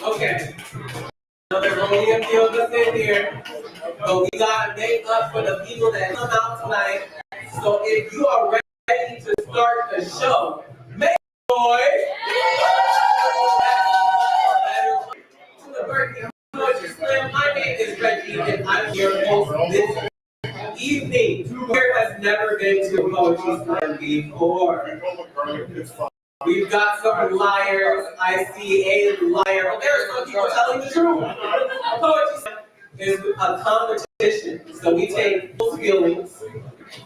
Okay. So there's only a few of us in here, but we gotta make up for the people that come out tonight. So if you are ready to start the show, make noise. To the Berkeley Poetry Slam. My name is Reggie, and I'm your host this evening. There has never been to a poetry slam before. We've got some liars. I see a liar. But there are some people telling the truth. Poetry slam is a competition. So we take those feelings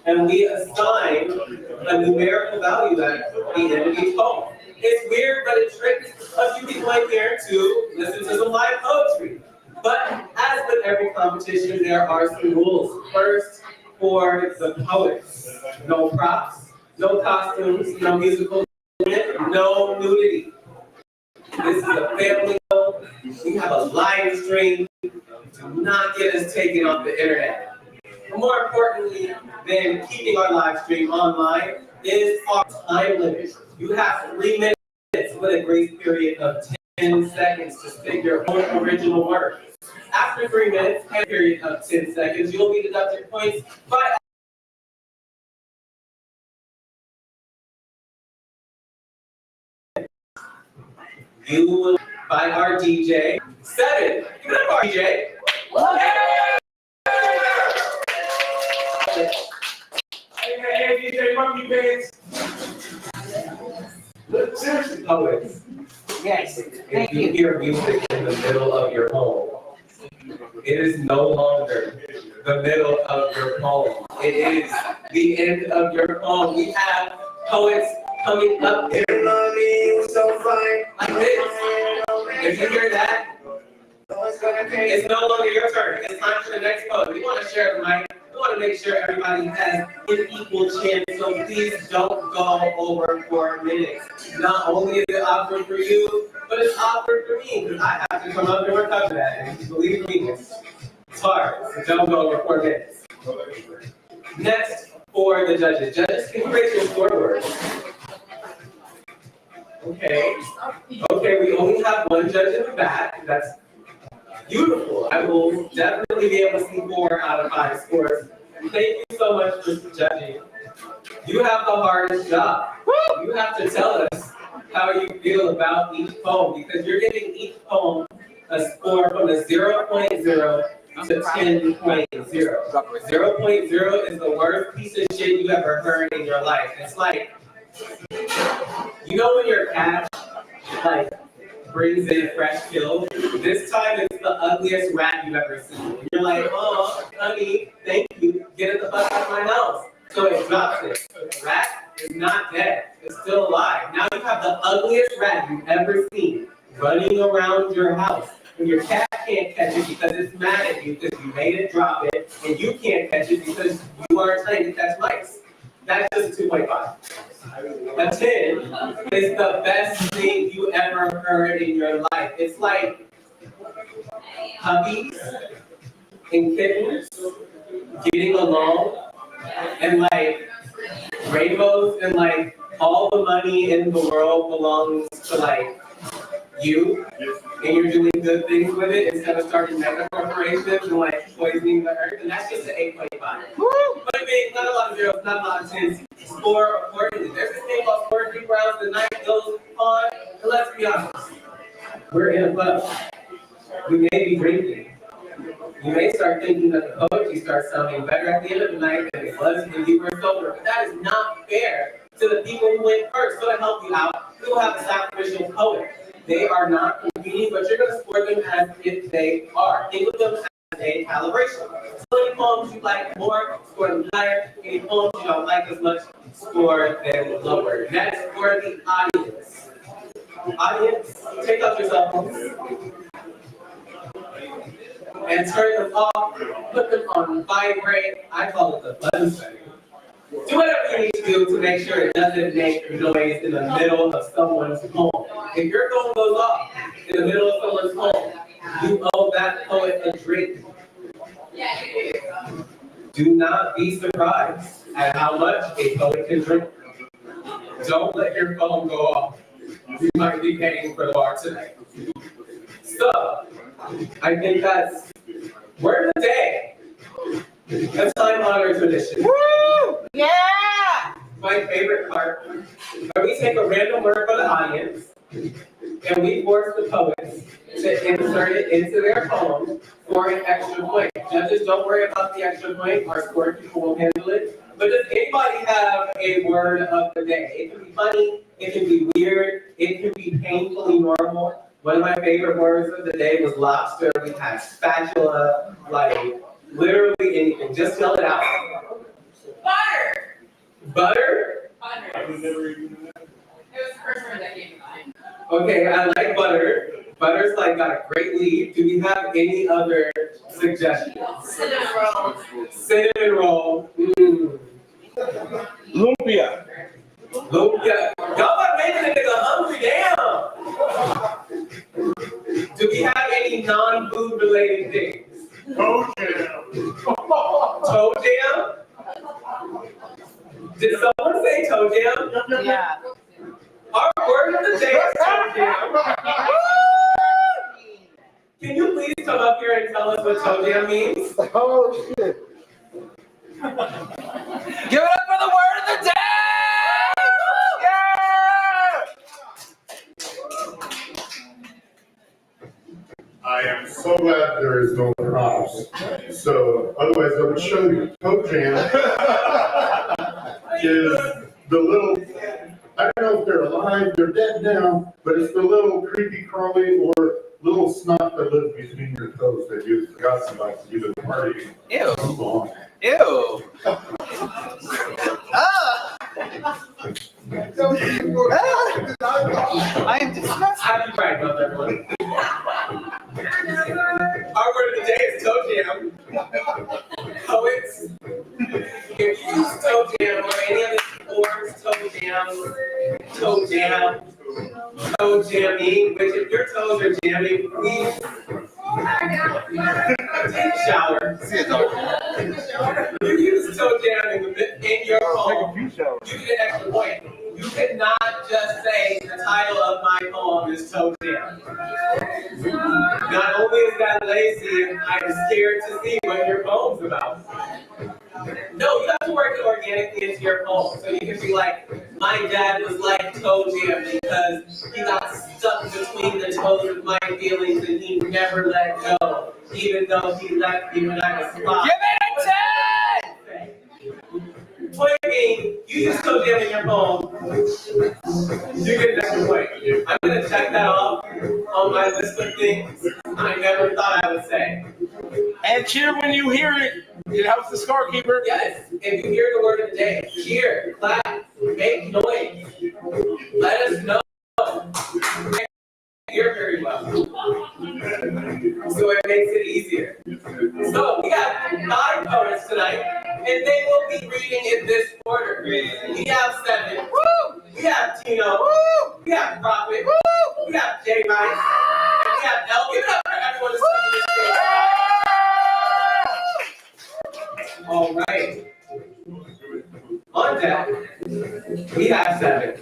and we assign a numerical value at the end of each poem. It's weird, but it tricks a few people in here to listen to some live poetry. But as with every competition, there are some rules. First, for the poets, no props, no costumes, no musical instrument, no nudity. This is a family show. We have a live stream. Do not get us taken off the internet. But more importantly than keeping our live stream online is our time limit. You have 3 minutes with a grace period of 10 seconds to spit your own original work. After 3 minutes, and a period of 10 seconds, you'll be deducted points by you by our DJ. 7. Give it up, our DJ. Hey, DJ Monkey Pants. Poets. Yes, If you hear music in the middle of your home, it is no longer the middle of your poem. It is the end of your poem. We have poets coming up here. So fine. Like this. If you hear that, it's no longer your turn. It's time for the next poet. We want to share the mic. We want to make sure everybody has an equal chance. So please don't go over 4 minutes. Not only is it awkward for you, but it's awkward for me because I have to come up here and cover that. And believe me, it's hard. So don't go over 4 minutes. Next, for the judges. Judges, can you raise your scoreboard? Okay. Okay, we only have one judge in the back. That's beautiful. I will definitely be able to see 4 out of 5 scores. Thank you so much for judging. You have the hardest job. You have to tell us how you feel about each poem because you're giving each poem a score from a 0.0 to 10.0. 0.0 is the worst piece of shit you ever heard in your life. It's like, you know when your cat like brings in fresh kills? This time it's the ugliest rat you've ever seen. You're like, oh, honey, thank you. Get it the fuck out of my house. So it drops it. The rat is not dead. It's still alive. Now you have the ugliest rat you've ever seen running around your house. And your cat can't catch it because it's mad at you because you made it drop it. And you can't catch it because you are trying to catch mice. That's just a 2.5. A 10 is the best thing you ever heard in your life. It's like puppies and kittens getting along and like rainbows and like all the money in the world belongs to like you and you're doing good things with it instead of starting mega corporations and like poisoning the earth, and that's just an 8.5. But I mean, not a lot of zeros, not a lot of 10s. Score accordingly. There's this thing called score 3 rounds the night goes on, and let's be honest, we're in a club. We may be drinking. You may start thinking that the poetry starts sounding better at the end of the night than it was when you were sober, but that is not fair to the people who went first. So to help you out, we will have a sacrificial poet. They are not competing, but you're going to score them as if they are. Think of them as a calibration. So any poems you like more, score them higher. Any poems you don't like as much, score them lower. Next, for the audience. Audience, take up your cell phones and turn them off. Put them on vibrate. I call it the button setting. Do whatever you need to do to make sure it doesn't make noise in the middle of someone's home. If your phone goes off in the middle of someone's home, you owe that poet a drink. Do not be surprised at how much a poet can drink. Don't let your phone go off. You might be paying for the bar tonight. I think that's word of the day. A time-honored tradition. Woo! Yeah! My favorite part, where we take a random word from the audience, and we force the poets to insert it into their poem for an extra point. Judges, don't worry about the extra point. Our score people will handle it. But does anybody have a word of the day? It can be funny, it can be weird, it can be painfully normal. One of my favorite words of the day was lobster. We had spatula, like literally anything. Just spell it out. Butter. Butter? Butter. It was the first word that came to mind. Okay, I like butter. Butter's like got a great lead. Do we have any other suggestions? Cinnamon roll. Cinnamon roll. Mm. Lumpia. Lumpia. Y'all are making a nigga hungry, damn. Do we have any non-food related things? Toe jam. Toe jam? Did someone say toe jam? Yeah. Our word of the day is toe jam. Can you please come up here and tell us what toe jam means? Oh shit. Give it up for the word of the day! I am so glad there is no props. So otherwise I would show you. Toe jam is the little, I don't know if they're alive, they're dead now, but it's the little creepy crawly or little snot that lives between your toes that you forgot about to give at the party. Ew. Come on. Ew. I am disgusted. Happy Pride Month, everyone. Our word of the day is toe jam. Poets, if you use toe jam or any of the forms, toe jamming, which if your toes are jamming, please take a shower. You use toe jam in your poem, you get an extra point. You cannot just say the title of my poem is toe jam. Not only is that lazy, I'm scared to see what your poem's about. No, you have to work it organically into your poem. So you can be like, my dad was like toe jam because he got stuck between the toes of my feelings and he never let go, even though he left me when I was 5. Give it a 10! Point being, you use toe jam in your poem, you get an extra point. I'm going to check that off on my list of things I never thought I would say. And cheer when you hear it. It helps the scorekeeper. Yes, if you hear the word of the day, cheer, clap, make noise. Let us know. You're very well. So it makes it easier. So we have 5 poets tonight, and they will be reading in this order. We have 7. Woo! We have Tino. Woo! We have Prophet. Woo! We have J. Rice. And we have El. Give it up for everyone who's stuck in this stage. All right. On deck, we have 7.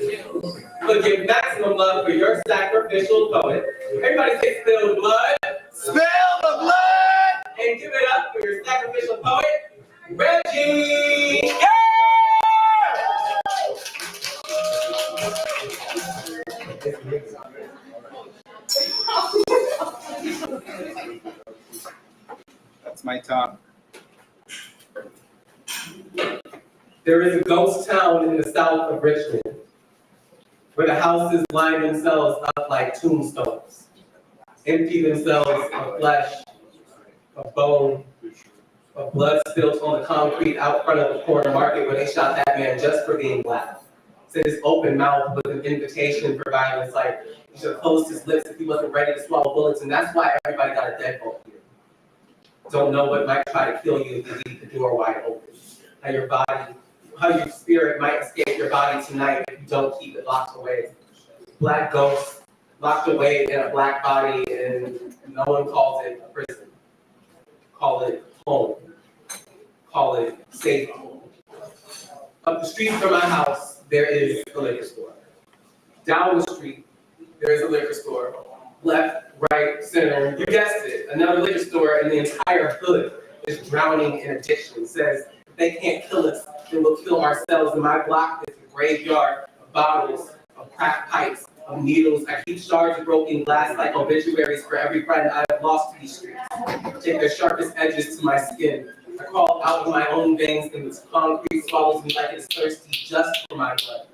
So give maximum love for your sacrificial poet. Everybody say spill the blood. Spill the blood! And give it up for your sacrificial poet, Reggie! Yeah! That's my tongue. There is a ghost town in the south of Richmond where the houses line themselves up like tombstones, empty themselves of flesh, of bone, of blood spilt on the concrete out front of the corner market where they shot that man just for being black. So his open mouth was an invitation for violence, like he should have closed his lips if he wasn't ready to swallow bullets, and that's why everybody got a deadbolt here. Don't know what might try to kill you if you leave the door wide open. How your spirit might escape your body tonight if you don't keep it locked away. Black ghosts locked away in a black body, and no one calls it a prison. Call it home. Call it safe home. Up the street from my house, there is a liquor store. Down the street, there is a liquor store. Left, right, center, you guessed it. Another liquor store in the entire hood is drowning in addiction. Says they can't kill us, then we'll kill ourselves. And my block is a graveyard of bottles, of crack pipes, of needles. I keep shards of broken glass like obituaries for every friend I have lost to these streets. Take their sharpest edges to my skin. I crawl out of my own veins and this concrete swallows me like it is thirsty just for my blood.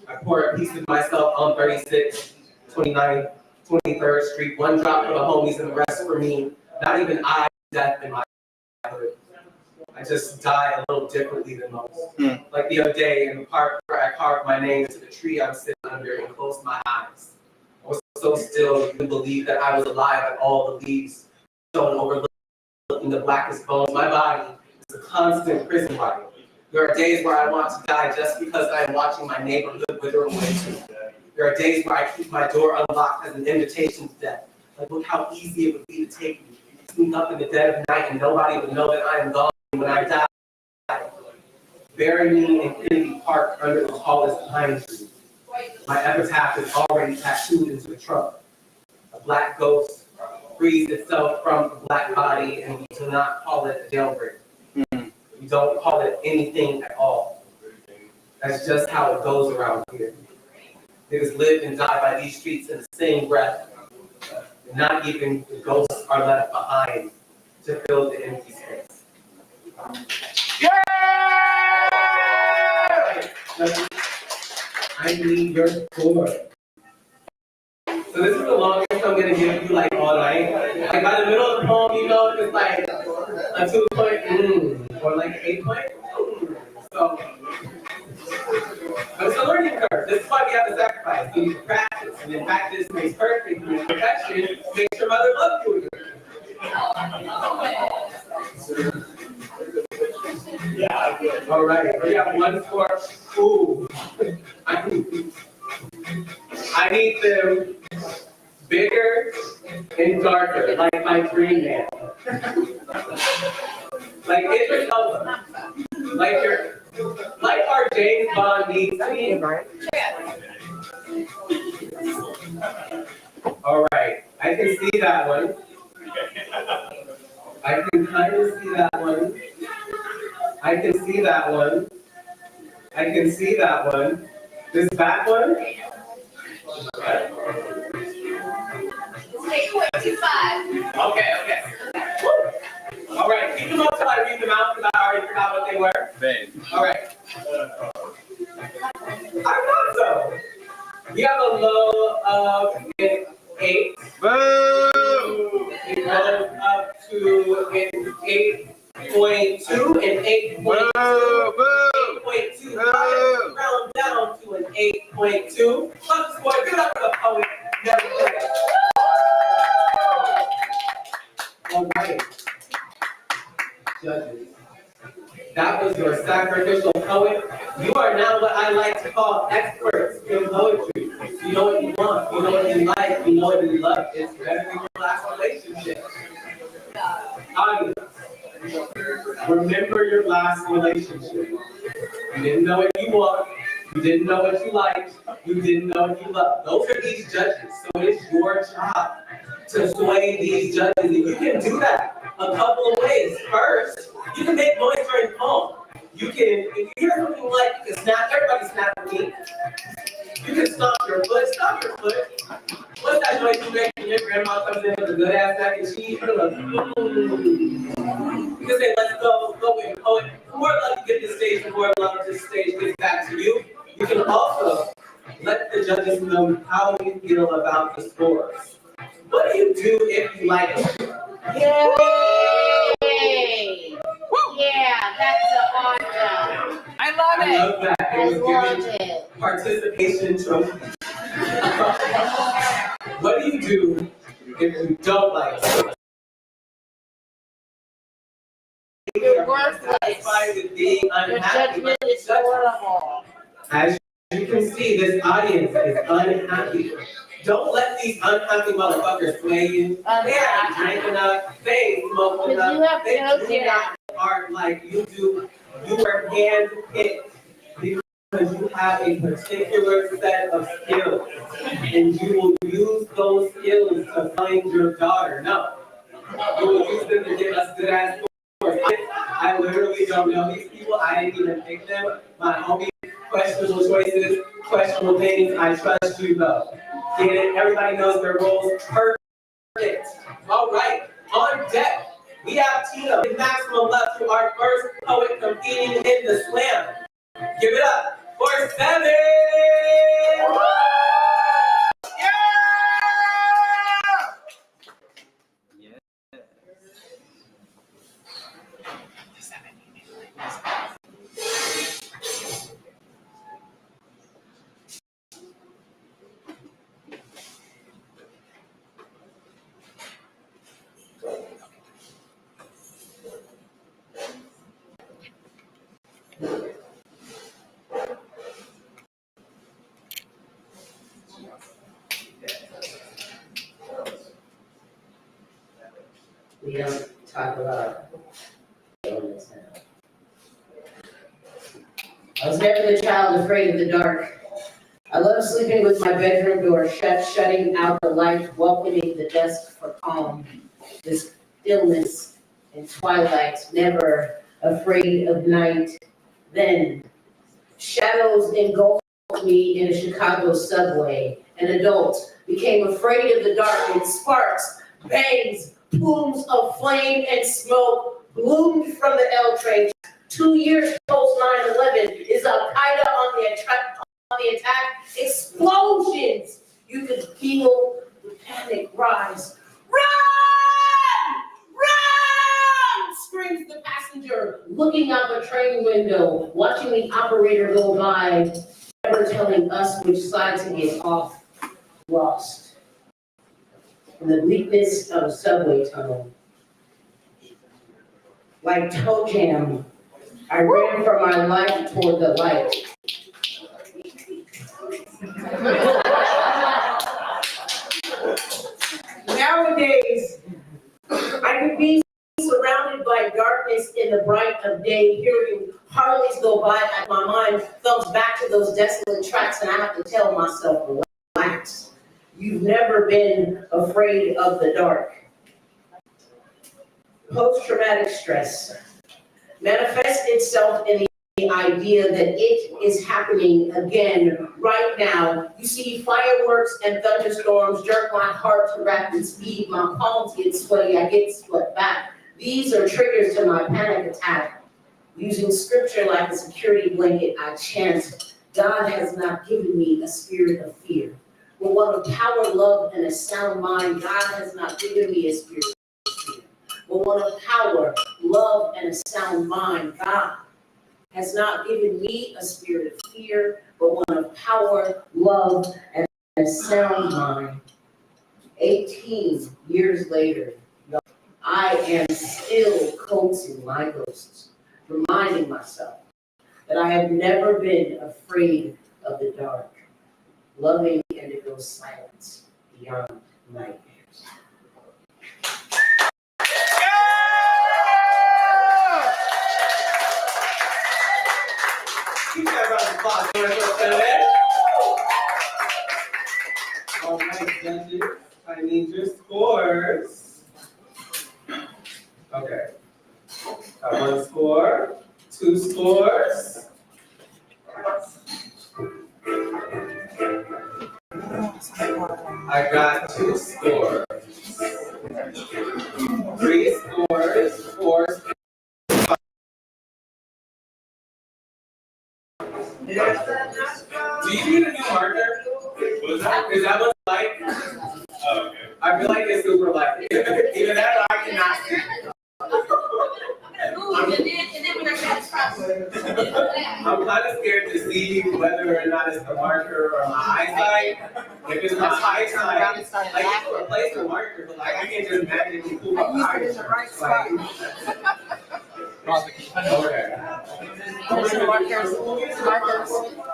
I pour a piece of myself on 36, 29, 23rd Street, one drop for the homies and the rest for me. Not even I death in my hood. I just die a little differently than most. Like the other day in the park where I carved my name into the tree I'm sitting under and closed my eyes. I was so still you could believe that I was alive at all the leaves shown overlooking the blackest bones. My body is a constant prison body. There are days where I want to die just because I am watching my neighborhood wither away too. There are days where I keep my door unlocked as an invitation to death. Like, look how easy it would be to take me, sneak up in the dead of night, and nobody would know that I am gone when I die. Bury me in Kennedy Park under the tallest pine tree. My epitaph is already tattooed into the trunk. A black ghost frees itself from a black body, and we do not call it a jailbreak. We don't call it anything at all. That's just how it goes around here. Niggas live and die by these streets in the same breath. And not even the ghosts are left behind to fill the empty space. Yeah! I need your score. So this is the longest I'm gonna give you like all night. Like by the middle of the poem, you know, it's like a 2 point, or like an 8 point. So, but it's a learning curve. This is why we have to sacrifice. We need to practice, and then practice makes perfect. And perfection makes your mother love you. All right, we have one score. Ooh, I need them bigger and darker, like my dream man. Like Idris Elba, like our James Bond needs me. All right, I can see that one. I can kind of see that one. I can see that one. I can see that one. This back one. Stay quick, 2-5. Okay. Woo. All right, keep them up till I read them out because I already forgot what they were. Babe. All right. I thought so. We have a low of an 8. Boo! It goes up to an 8.2 and 8.2. Boo! 8.2. Round down to an 8.2. Let's score. Give it up for the poet. Never forget. All right. Judges. That was your sacrificial poet. You are now what I like to call experts in poetry. You know what you want, you know what you like, you know what you love. It's better than your last relationship. Audience, remember your last relationship. You didn't know what you want, you didn't know what you liked, you didn't know what you loved. Those are these judges, so it's your job to sway these judges. And you can do that a couple of ways. First, you can make noise during the poem. You can, if you hear something you like, you can snap, everybody snap at me. You can stomp your foot. What's that noise you make when your grandma comes in with a good ass mac and cheese? You can say, let's go with the poet. The more love you get this stage, the more love this stage gets back to you. You can also let the judges know how you feel about the scores. What do you do if you like it? Yay! Yeah, that's awesome. I love I love that. I It was love giving it. participation trophies. What do you do if you don't like it? You're worthless. Satisfied with being Your unhappy. judgment is horrible. As you can see, this audience is unhappy. Don't let these unhappy motherfuckers sway you. They haven't drank enough. They ain't smoked Because enough. you have They no do not art like you do. You were handpicked. because you have a particular set of skills, and you will use those skills to find your daughter. No, you will use them to give us good ass scores. I literally don't know these people. I didn't even pick them. My homie, questionable choices, questionable things. I trust you though. Get it? Everybody knows their roles. Perfect. All right, on deck. We have Tina with maximum love to our first poet competing in the slam. Give it up for 7. We don't talk about illness now. I was never the child afraid of the dark. I love sleeping with my bedroom door shut, shutting out the light, welcoming the dusk for calm. This stillness and twilight, never afraid of night. Then shadows engulfed me in a Chicago subway. An adult became afraid of the dark, and sparks, bangs, plumes of flame and smoke bloomed from the L train. 2 years post 9/11 is Al-Qaeda on the attack. Explosions! You could feel the panic rise. Run! Run! Screams the passenger, looking out the train window, watching the operator go by, never telling us which side to get off. Lost in the bleakness of a subway tunnel. Like toe jam, I ran for my life toward the light. Nowadays, I could be surrounded by darkness in the bright of day, hearing Harleys go by, and my mind thumbs back to those desolate tracks, and I have to tell myself, relax. You've never been afraid of the dark. Post-traumatic stress manifests itself in the idea that it is happening again right now. You see fireworks and thunderstorms jerk my heart to rapid speed. My palms get sweaty, I get sweat back. These are triggers to my panic attack. Using scripture like a security blanket, I chant, God has not given me a spirit of fear, but one of power, love, and a sound mind. God has not given me a spirit of fear, but one of power, love, and a sound mind. God has not given me a spirit of fear, but one of power, love, and a sound mind. 18 years later, I am still coaxing my ghosts, reminding myself that I have never been afraid of the dark. Loving indigo silence beyond nightmares. Keep that round of applause for us, all right, judges, I need your scores. Okay. Got 1 score, 2 scores. I got 2 scores. 3 scores, 4 scores. Do you need a new marker? Is that what's like? Oh, okay. I feel like it's super light. Either that or I cannot see. I'm kind of scared to see whether or not it's the marker or my eyesight. If it's my eyesight, like you can replace the marker, but like I can just magically pull my eyes. Okay.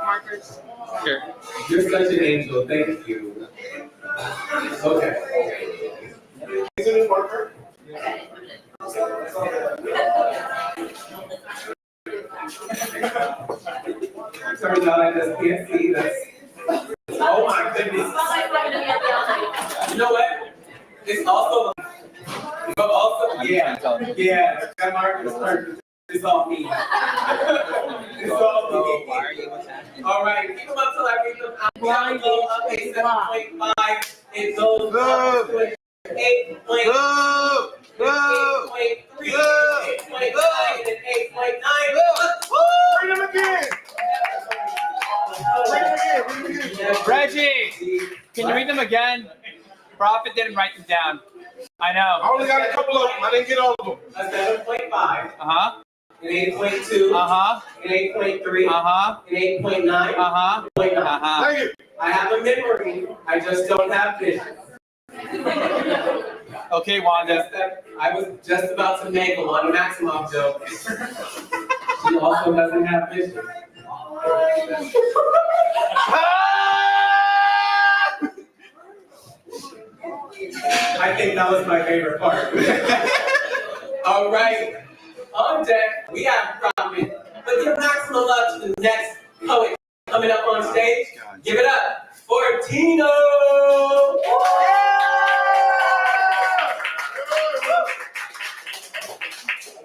Markers. Here. You're such an angel. Thank you. Okay. Is it a marker? So turns out I just can't see this. Oh my goodness. You know what? It's also, yeah, that mark is perfect. It's all me. It's all me. All right, keep them up till I read them out. Blind go up a 7.5. It goes up to an 8.3, 8.9, and 8.9. Read them again. Reggie, can you read them again? Prophet didn't write them down. I know. I only got a couple of them. I didn't get all of them. A 7.5. Uh-huh. An 8.2. Uh-huh. An 8.3. Uh-huh. An 8.9. Uh-huh. 8.9. Uh-huh. Thank you. I have a memory. I just don't have vision. Okay, Wanda. I was just about to make a Wanda Maximoff joke. She also doesn't have vision. I think that was my favorite part. All right. On deck, we have Prophet. But give maximum love to the next poet coming up on stage. Give it up for Tino. I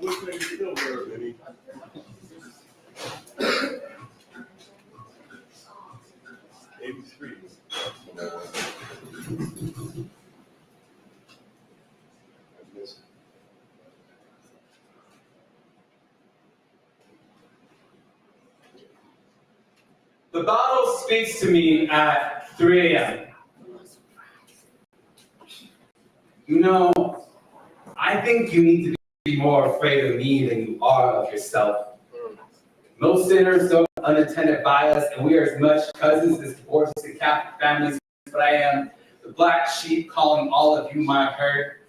wish they could still wear it, Vinny. 83. The bottle speaks to me at 3 a.m. You know, I think you need to be more afraid of me than you are of yourself. Most sinners go unattended by us, and we are as much cousins as divorces and Catholic families, but I am the black sheep calling all of you my herd.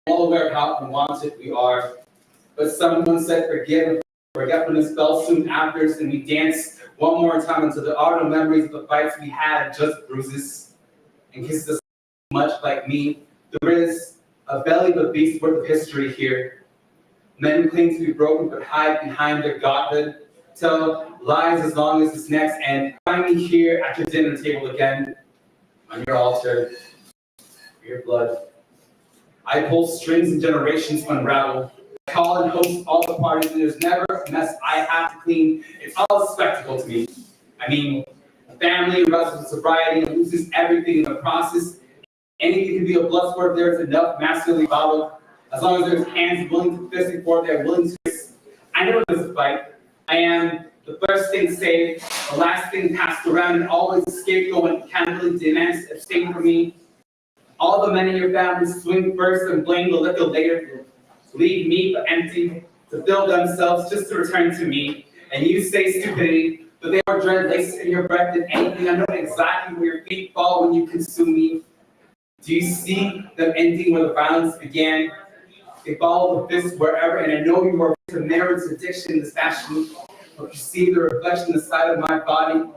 I'm all aware of how unwanted we are, but someone said forgetfulness fell soon after us, and we danced one more time until the autumn memories of the fights we had just bruises and kisses us much like me. There is a belly of a beast worth of history here. Men who claim to be broken but hide behind their godhood, tell lies as long as it's next, and find me here at your dinner table again, on your altar, your blood. I pull strings and generations unravel. I call and host all the parties, and there's never a mess I have to clean. It's all a spectacle to me. I mean, a family wrestles with sobriety and loses everything in the process. Anything can be a blood sport if there's enough masculinity bottled. As long as there's hands willing to fist and forth, they're willing to. I never miss a fight. I am the first thing saved, the last thing passed around, and always a scapegoat when accountability demands to abstain from me. All the men in your family swing first and blame the liquor later. Leave me but empty to fill themselves just to return to me. And you say stupidity, but they are dread laces in your breath than anything. I know exactly where your feet fall when you consume me. Do you see them ending where the violence began? They follow the fist wherever, and I know you are to marriage addiction in this fashion, but you see the reflection inside of my body,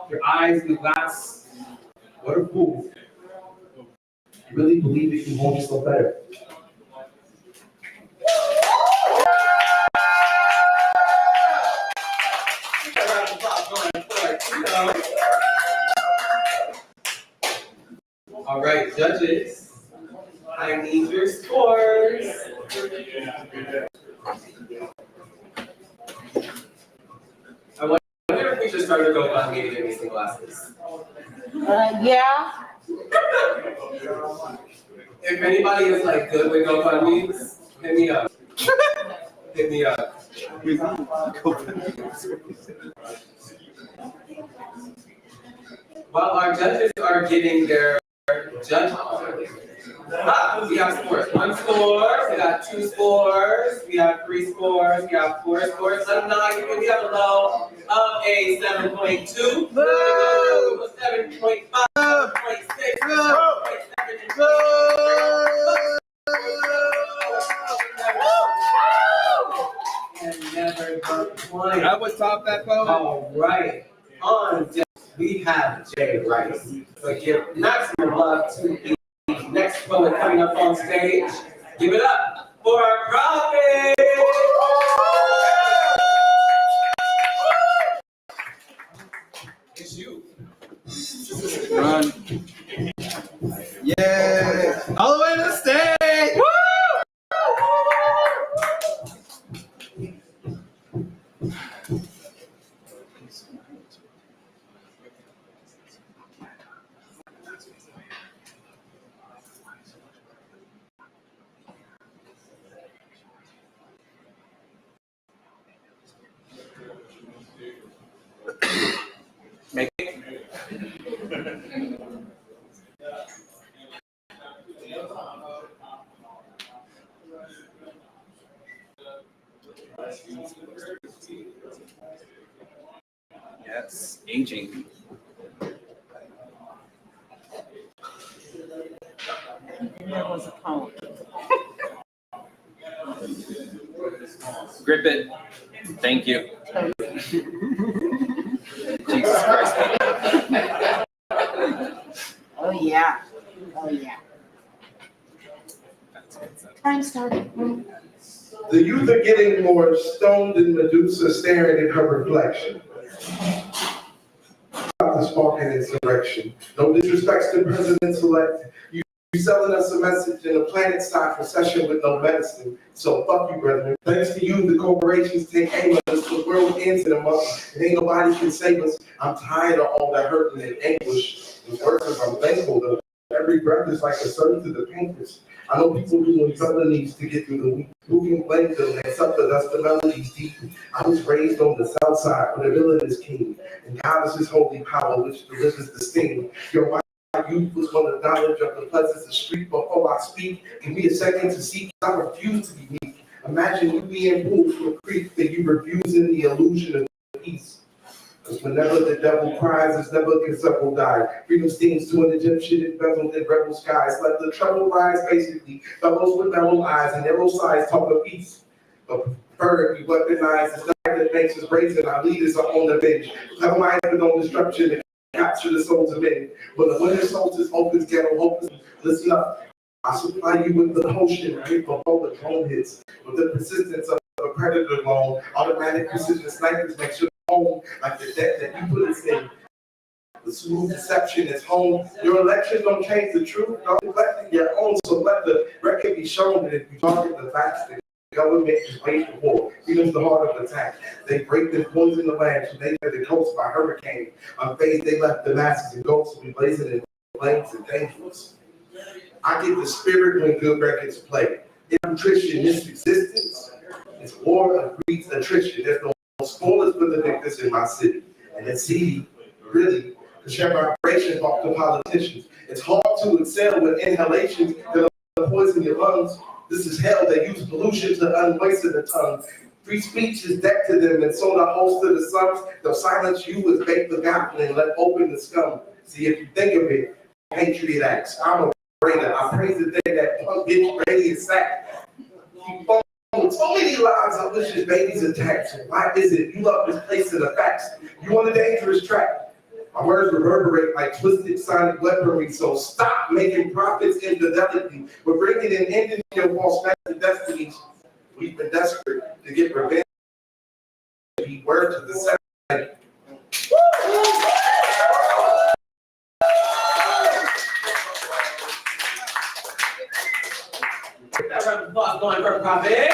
your eyes in the glass. What a fool. I really believe that you hold yourself better. All right, judges, I need your scores. I wonder if we should start a GoFundMe to get me some glasses. Yeah. If anybody is like good with GoFundMes, hit me up. Hit me up. While our judges are getting their judge on, we have scores. 1 score, we got 2 scores, we have 3 scores, we have 4 scores. Let them know I give you a low of a 7.2, 7.5, 7.6, 7.7, and never got 20. I would top that vote. All right, on deck, we have Jay Rice. But give maximum love to the next poet coming up on stage. Give it up for our Prophet! Yes, aging. There was a poem. Grip it. Thank you. Jesus Christ. Oh, yeah. Oh, yeah. Time started. The youth are getting more stoned than Medusa staring at her reflection. About to spark an insurrection. No disrespects to President-elect. You selling us a message in a planet-side procession with no medicine. So fuck you, brethren. Thanks to you, the corporations take aim at us. The world ends in a month, and ain't nobody can save us. I'm tired of all that hurting and anguish. The workers, I'm thankful though. Every breath is like a sun to the painters. I know people doing felonies to get through the week. Who can blame them and suffer that's the melodies deep. I was raised on the south side where the villain is king. And God is his holy power which delivers the sting. Your youth was on the knowledge of the pleasures of street. Before I speak, give me a second to seek. I refuse to be meek. Imagine you being pulled from a creek that you refusing the illusion of peace. Because whenever the devil cries, it's never can several die. Freedom stings to an Egyptian embezzled in rebel skies. Let the trouble rise, basically. Fellows with mellow eyes and arrow sides talk of peace. But prefer if you weaponize the side that makes us brazen. Our leaders are on the bench. Never mind on destruction and capture the souls of men. When the winter solstice opens, ghetto hopeless. Listen up. I supply you with the potion right before the drone hits. With the persistence of a predator alone, automatic precision snipers make sure home like the debt that you put us in. The smooth deception is home. Your elections don't change the truth. Don't neglect your own. So let the record be shown that if you target the facts, the government is waging war. Freedom's the heart of attack. They break and poison the land. So they led the coast by hurricane. Unfazed, they left the masses and ghosts to be blazing in flames and dangerous. I get the spirit when good records play. In nutrition, this existence is war of greed, attrition. There's no spoilers for the victors in my city. And it's easy, really, to share vibrations off to politicians. It's hard to excel with inhalations that poison your lungs. This is hell. They use pollution to unwaste the tongue. Free speech is debt to them, and so the host of the sons, they'll silence you as bait the goblin and let open the scum. See, if you think of it, Patriot Acts. I'm a brainer. I praise the day that punk bitch ready and sacked. So many lives I wish his babies attacked. So why is it you love this place to the facts? You on a dangerous track. My words reverberate like twisted sonic weaponry. So stop making profits infidelity. We're bringing an end to your false destinies. We've been desperate to get revenge. Be word to the second. That round of applause going for profit.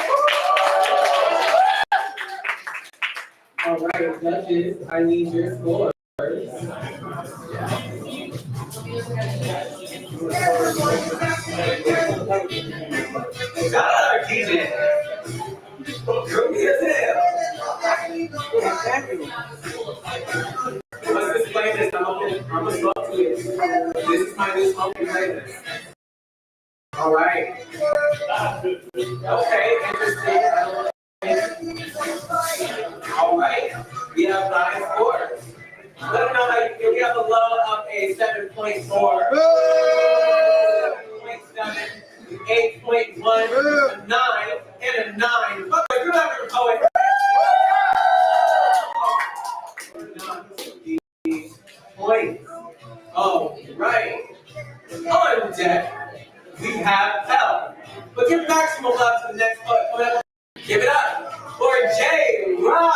All right, judges, I need your scores. Shout out to DJ. Groovy as hell. Let's explain this. I'm gonna smoke to it. This is my new smoking playlist. All right. Okay, interesting. All right. We have 9 scores. Let them know how you feel. We have a low of a 7.4. 7.7, 8.1, a 9, and a 9. Okay, you're not going to poet. Points. Oh, right. On deck, we have hell. But give maximum love to the next poet. Give it up for Jay Rice.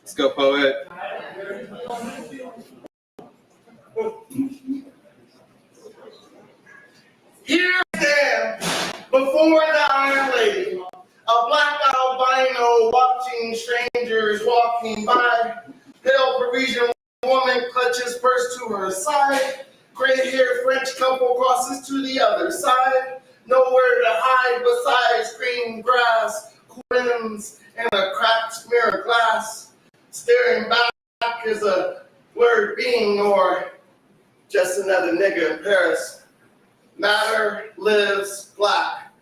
Let's go, poet. Here I stand before the Iron Lady, a black albino watching strangers walking by. Pale Parisian woman clutches purse to her side. Gray-haired French couple crosses to the other side. Nowhere to hide besides green grass, rims, and a cracked mirror glass. Staring back is a word being, or just another nigga in Paris. Matter lives black.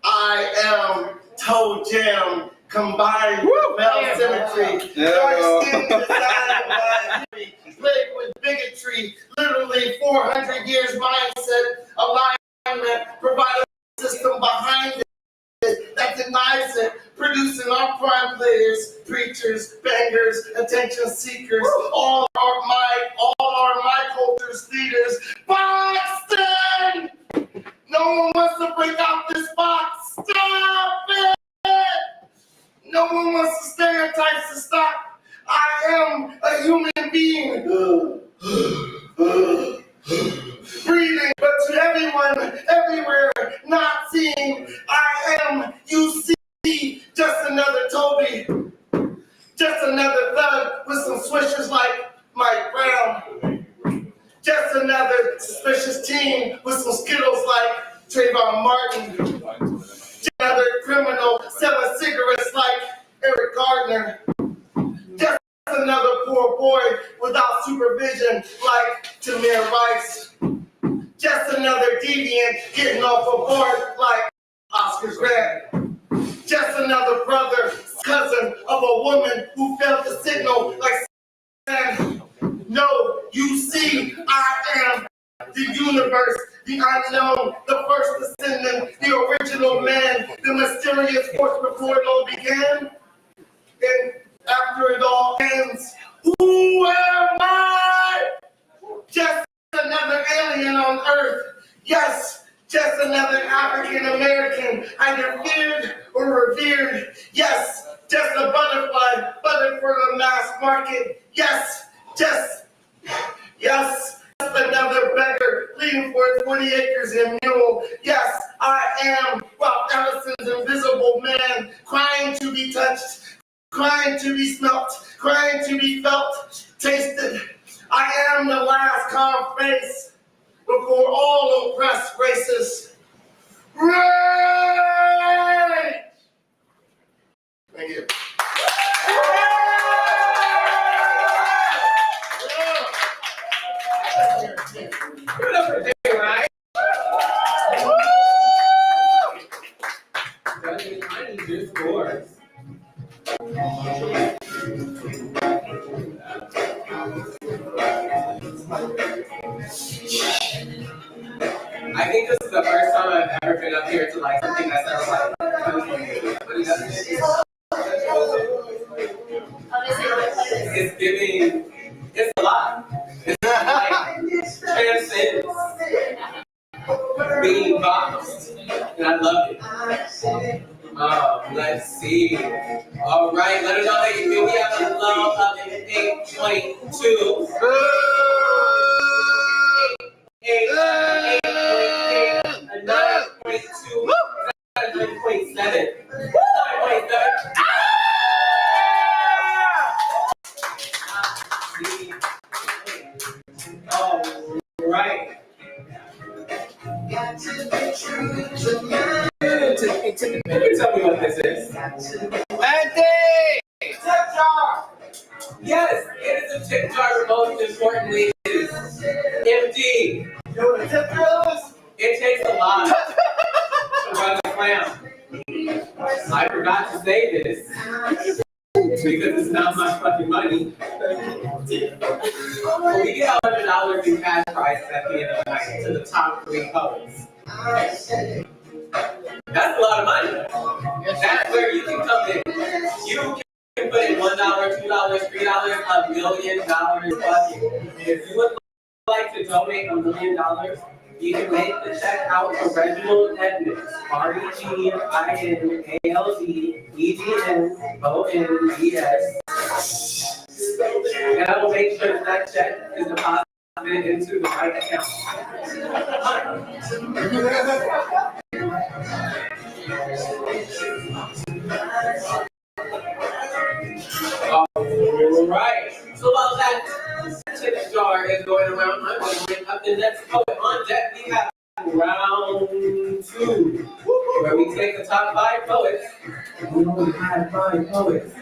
I am toe jam combined with male symmetry. Dark skin designed by envy, plagued with bigotry, literally 400 years mindset, alignment, providing a system behind it that denies it, producing our prime players, preachers, bangers, attention seekers, all are my culture's leaders. Boston! No one wants to break out this box. Stop it! No one wants the stereotypes to stop. I am a human being. Breathing, but to everyone, everywhere, not seeing, I am, you see, just another Toby, just another thug with some swishers like Mike Brown, just another suspicious teen with some Skittles like Trayvon Martin, just another criminal selling cigarettes like Eric Gardner, just another poor boy without supervision like Tamir Rice. Just another deviant getting off a board like Oscar Grant. Just another brother, cousin of a woman who failed to signal like Sam. No, you see, I am the universe, the unknown, the first descendant, the original man, the mysterious force before it all began. And after it all ends, who am I? Just another alien on Earth. Yes, just another African American, either feared or revered. Yes, just a butterfly, buttered for the mass market. Yes, just another beggar pleading for his 40 acres and mule. Yes, I am Ralph Ellison's invisible man, crying to be touched, crying to be smelt, crying to be felt, tasted. I am the last calm face before all oppressed races. Rage! Thank you. Give it up for Jay, right? I need your scores. I think this is the first time I've ever been up here to like something that sounds like. But it doesn't. It's giving. It's a lot. It's like transcends being boxed, and I love it. Let's see. All right, let us know how you feel. We have a low of an 8.2. 8.8, a 9.2, a 9.7. 9.7. All right. Tell me what this is. Andy! Tip jar! Yes, it is a tip jar, but most importantly, it is empty. You know what a tip jar is? It takes a lot to run a clown. I forgot to say this because it's not my fucking money. But we get $100 in cash prizes at the end of the night to the top 3 poets. That's a lot of money. That's where you can come in. You can put in $1, $2, $3, $1 million bucket. If you would like to donate $1 million, you can make the check out to Reginald Edmonds, REGINALDEDMONDS. And I will make sure that check is deposited into the right account. All right. So while that tip jar is going around, I'm going to bring up the next poet on deck. We have round 2, where we take the top 5 poets. We only have 5 poets.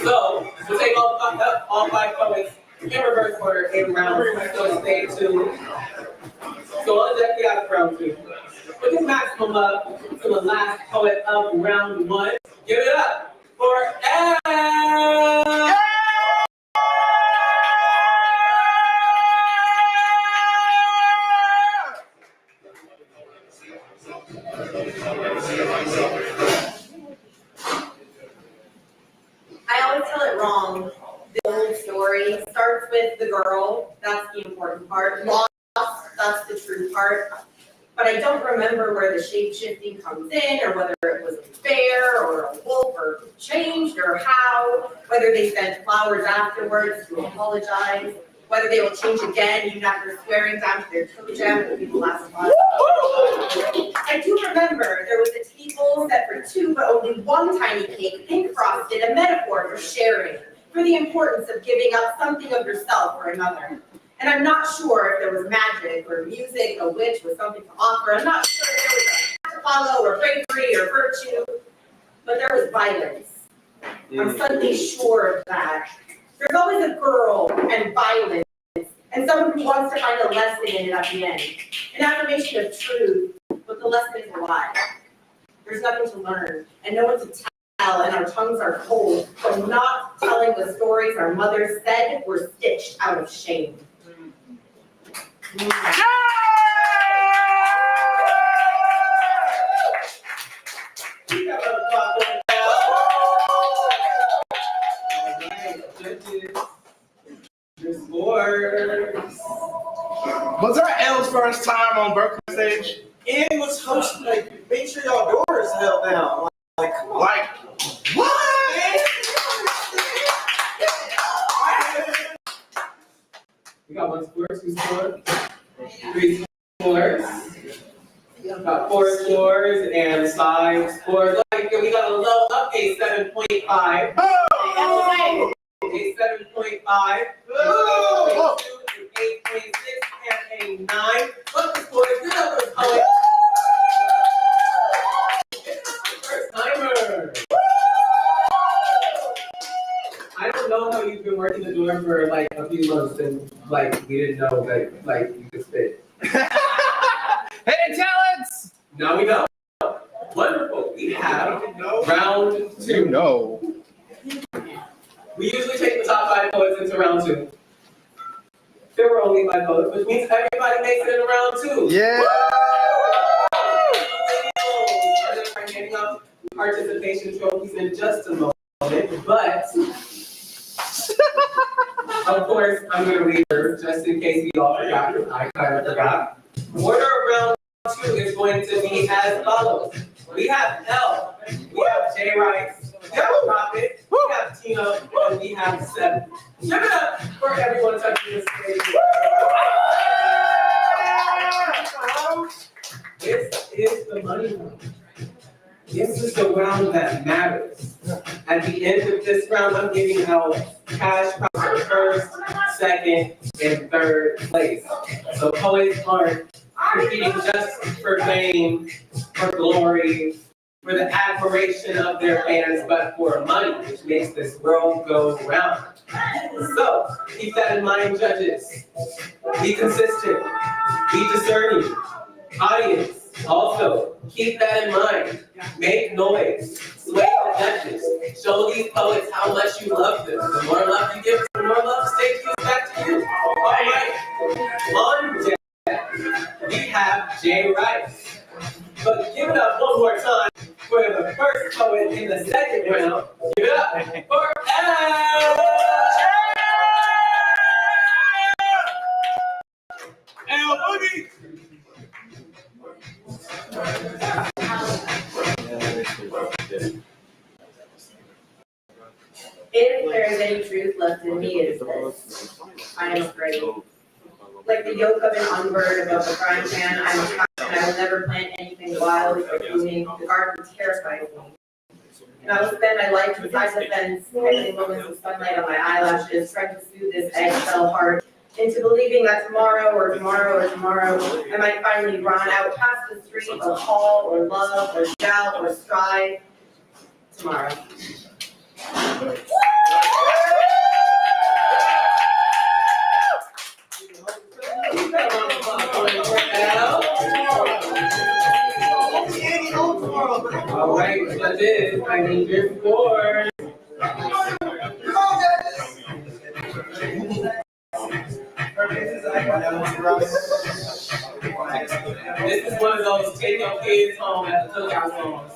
So we'll take all 5 poets in reverse order in round two, so stay tuned. So on deck we have round two. With this maximum up to the last poet of round one. Give it up for L. I always tell it wrong. The old story starts with the girl, that's the important part. Lost, that's the true part. But I don't remember where the shape-shifting comes in, or whether it was a bear, or a wolf, or changed, or how, whether they sent flowers afterwards to apologize, whether they will change again even after swearing down to their toe jam at the last one. I do remember there was a table set for two, but only one tiny cake, pink frosted, a metaphor for sharing, for the importance of giving up something of yourself for another. And I'm not sure if there was magic or music, a witch with something to offer. I'm not sure if there was a to follow or bravery or virtue, but there was violence. I'm suddenly sure of that. There's always a girl and violence, and someone who wants to find a lesson in it at the end. An affirmation of truth, but the lesson is a lie. There's nothing to learn, and no one to tell, and our tongues are cold from not telling the stories our mothers said were stitched out of shame. Was that L's first time on Berkeley stage? It was hosting, like, make sure y'all doors held down. Like, come on. Like, what? We got one score, two scores, three scores. We got four scores and five scores. Like, we got a low up, a 7.5. Oh! A 7.5. Oh! 8.6 and a 9. Look, the scores, good up for the poet. First timer. I don't know how you've been working the door for like a few months and like we didn't know that like you could spit. Hidden talents! Now we know. Wonderful. We have round two. know. We usually take the top 5 poets into round 2. There were only 5 poets, which means everybody makes it in round 2. Yeah. We're handing out participation trophies in just a moment, but of course I'm going to read her just in case we all forgot, because I kind of forgot. Order of round 2 is going to be as follows. We have L, we have J. Rice, we have Prophet, we have Tina, and we have 7. Give it up for everyone touching the stage. This is the money round. This is the round that matters. At the end of this round, I'm giving out cash prize for first, second, and third place. So poets aren't competing just for fame, for glory, for the admiration of their fans, but for money, which makes this world go round. So keep that in mind, judges. Be consistent. Be discerning. Audience, also, keep that in mind. Make noise. Sway the judges. Show these poets how much you love them. The more love you give, the more love the stage gives back to you. All right. On deck, we have J. Rice. But give it up one more time for the first poet in the second round. Give it up for L. L Boogie. If there is any truth left in me, it is this. I am afraid. Like the yolk of an unbird above the frying pan, I'm a and I will never plant anything wild or blooming. The garden terrifies me. And I will spend my life beside the fence, catching moments of sunlight on my eyelashes, trying to soothe this eggshell heart into believing that tomorrow or tomorrow or tomorrow, I might finally run out past the street or call or love or shout or strive tomorrow. right, need your scores. This is one of those take your kids home at the cookout songs.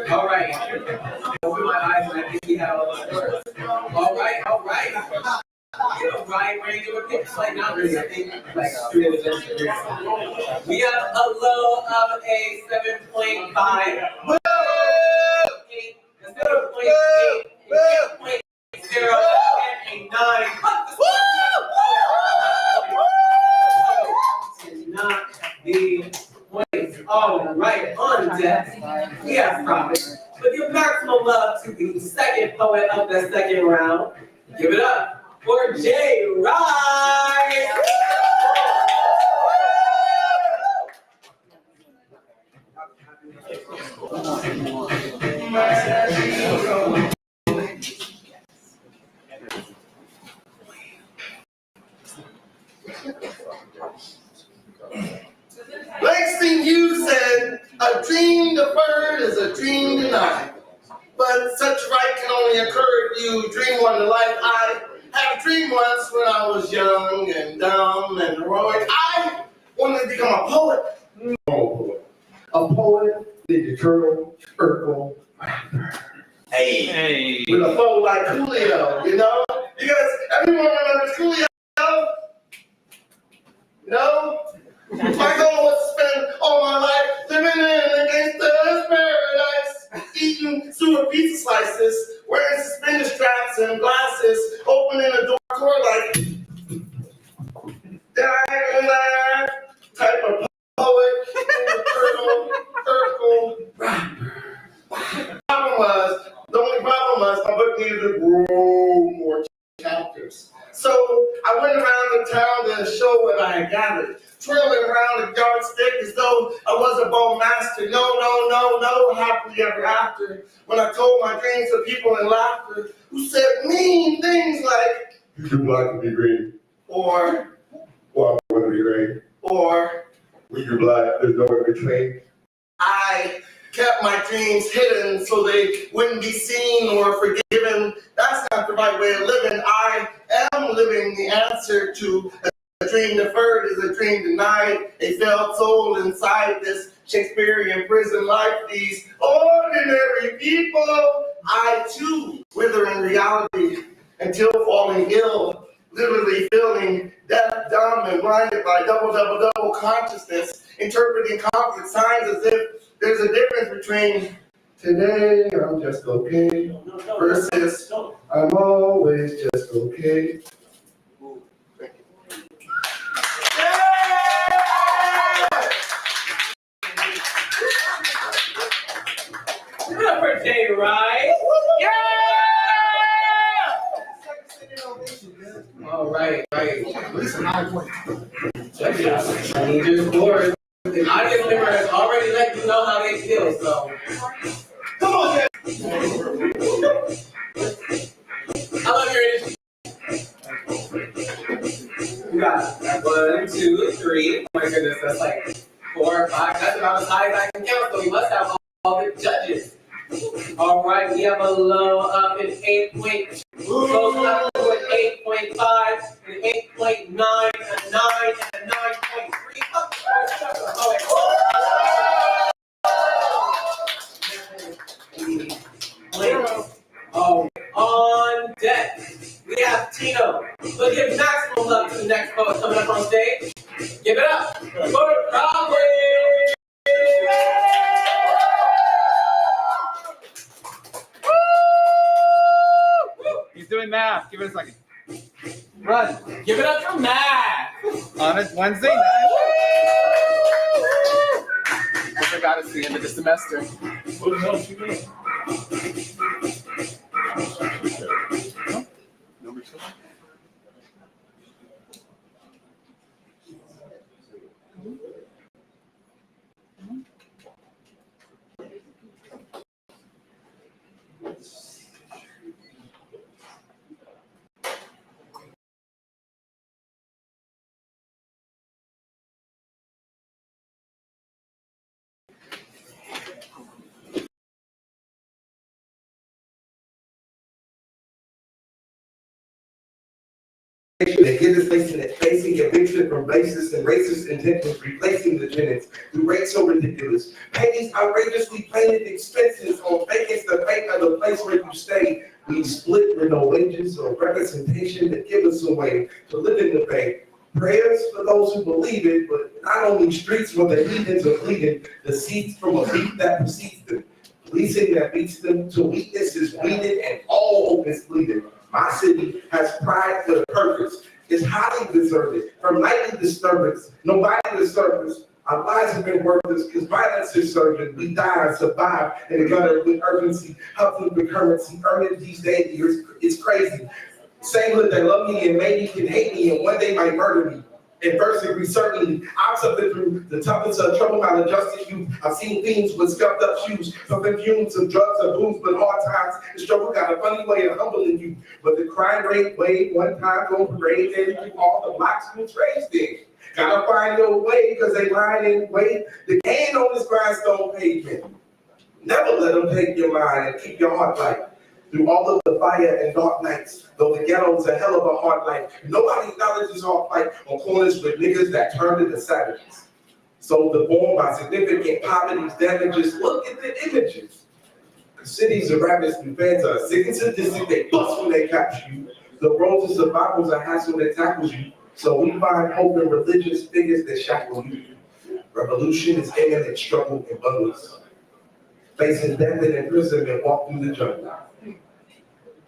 All right. Open my eyes and I think we have all the scores. All right, all right. You know, wide range of opinions, like not really, I think, like, we have a low of a 7.5. Woo! 7.8, 8.0, and a 9. Not the points. All right, on deck, we have Prophet. With your maximum love to the second poet of the second round, give it up for Jay Rice. Next thing you said, a dream deferred is a dream denied. But such right can only occur if you dream one to life. I had a dream once when I was young and dumb and heroic. I wanted to become a poet. A poet, Ninja Turtle, Urkel, Hey, with a flow like Coolio, you know? Because everyone remembers Coolio. You know? My goal was to spend all my life living in a gangster's paradise, eating sewer pizza slices, wearing suspended straps and glasses, opening a door like that type of poet, turtle, rapper. The only problem was my book needed to grow more chapters. So I went around the town to show what I had gathered, twirling around a yardstick as though I was a bone master. No, happily ever after. When I told my dreams to people in laughter, who said mean things like, "You too black to be green." Or, "Well, I want to be green." Or, "When you're black, there's no in between." I kept my dreams hidden so they wouldn't be seen or forgiven. That's not the right way of living. I am living the answer to a dream deferred is a dream denied. A failed soul inside this Shakespearean prison life. These ordinary people, I too wither in reality until falling ill. Literally feeling deaf, dumb, and blinded by double consciousness, interpreting complex signs as if there's a difference between today I'm just okay versus I'm always just okay. Give it up for Jay Rice. Yeah! All right. At least a 9 point. Judges, I need your scores. The audience member has already let you know how they feel, so. Come on, man. I love your energy. We got 1, 2, 3. Oh my goodness, that's like 4 or 5. That's about as high as I can count, so we must have all the judges. All right, we have a low up in 8.2. Goes up to an 8.5, an 8.9, a 9, and a 9.3. Oh, on deck, we have Tino. Let's give maximum love to the next poet coming up on stage. Give it up for Broadway. He's doing math. Give it a second. Run. Give it up for math. On a Wednesday night. I forgot it's the end of the semester. What the hell did you mean? Number 2. They get us facing eviction from basis and racist intentions, replacing the tenants through rates so ridiculous. Pay outrageously planted expenses on vacates the fate of the place where you stay. We split with no wages or representation that give us a way to live in the bay. Prayers for those who believe it, but not only streets where the heathens are bleeding, the seeds from a beat that precedes them. Policing that beats them to weakness is weeded and all hope is bleeding. My city has pride with a purpose. It's highly deserted from nightly disturbance. Nobody disturbs us. Our lives have been worthless because violence is serving. We die and survive in the gutter with urgency, hustling for currency. Earning these days, it's crazy. Same hood that love me and maybe can hate me and one day might murder me. In first degree, certainly, I've suffered through the toughest of trouble, maladjusted youth. I've seen things with scuffed up shoes, pumping fumes of drugs or booze, but hard times. The struggle got a funny way of humbling you. But the crime rate wave one time go parade and through all the blocks and trade things. Gotta find your way, cause they lying in wait. The gain on this grindstone pavement. Never let them take your mind and keep your heart light. Through all of the fire and dark nights, though the ghetto's a hell of a hard life. Nobody acknowledges our fight on corners with niggas that turned into savages. So the born by significant poverty's damages, look at the images. The cities of rabbits and fans are sick and sadistic, they bust when they capture you. The road to survival's a hassle that tackles you. So we find hope in religious figures that shackle you. Revolution is imminent, struggle in bundles. Facing death and imprisonment, walk through the jungle.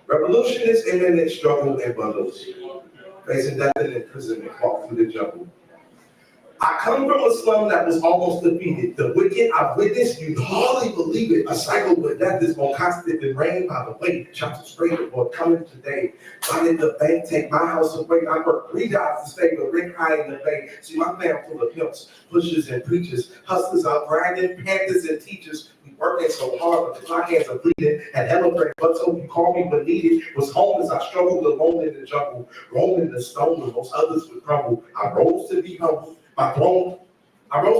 Revolution is imminent, struggle in bundles. Facing death and imprisonment, walk through the jungle. I come from a slum that was almost defeated. The wicked I've witnessed, you'd hardly believe it. A cycle where death is more constant than rain by the way. Shots of straight or coming today. Why did the bank take my house away? I worked 3 jobs to stay with rent high in the bay. See, my fam full of pimps, pushers and preachers, hustlers out grinding, panthers and teachers. We working so hard, but my hands are bleeding. Had hella break, but so you call me when needed. Was homeless, I struggled alone in the jungle. Rolling the stone when most others would crumble. I rose to be humble. I rose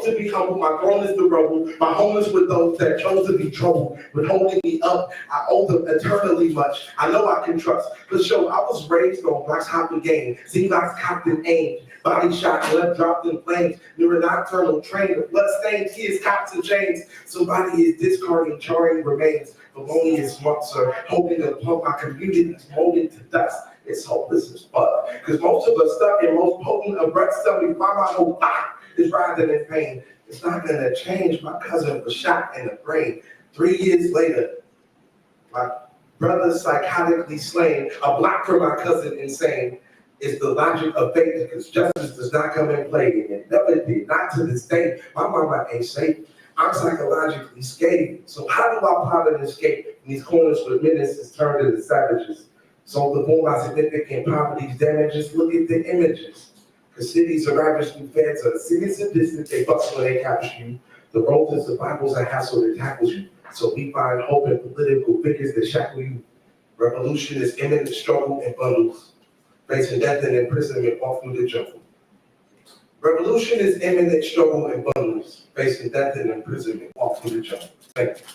to be humble, my throne is the rubble. My home is with those that chose to be troubled. With holding me up, I owe them eternally much. I know I can trust. For sure, I was raised on blocks hopping game. Z-Box cocked and aimed. Body shot, blood dropped in flames. Near a nocturnal train of blood-stained kids, cops and chains. Somebody is discarding charring remains. Felonious months are hoping to pump my communities molded to dust. It's hopeless as fuck. Because most of us stuck in most potent of breath stomach. Why my whole body is writhing in pain. It's not gonna change. My cousin was shot in the brain. 3 years later, my brother psychotically slain. A block from my cousin insane. It's the logic of fate because justice does not come in play. And it never did, not to this day. My mama ain't safe. I'm psychologically scathed. So how do I plot an escape in these corners where menaces turned into savages? So the more my significant poverty's damages, look at the images. Because cities are ravaged and feds are sick and sadistic, they bust when they capture you. The road to survival's a hassle that tackles you. So we find hope in political figures that shackle you. Revolution is imminent, struggle in bundles. Facing death and imprisonment, walk through the jungle. Revolution is imminent, struggle in bundles. Facing death and imprisonment, walk through the jungle. Thank you.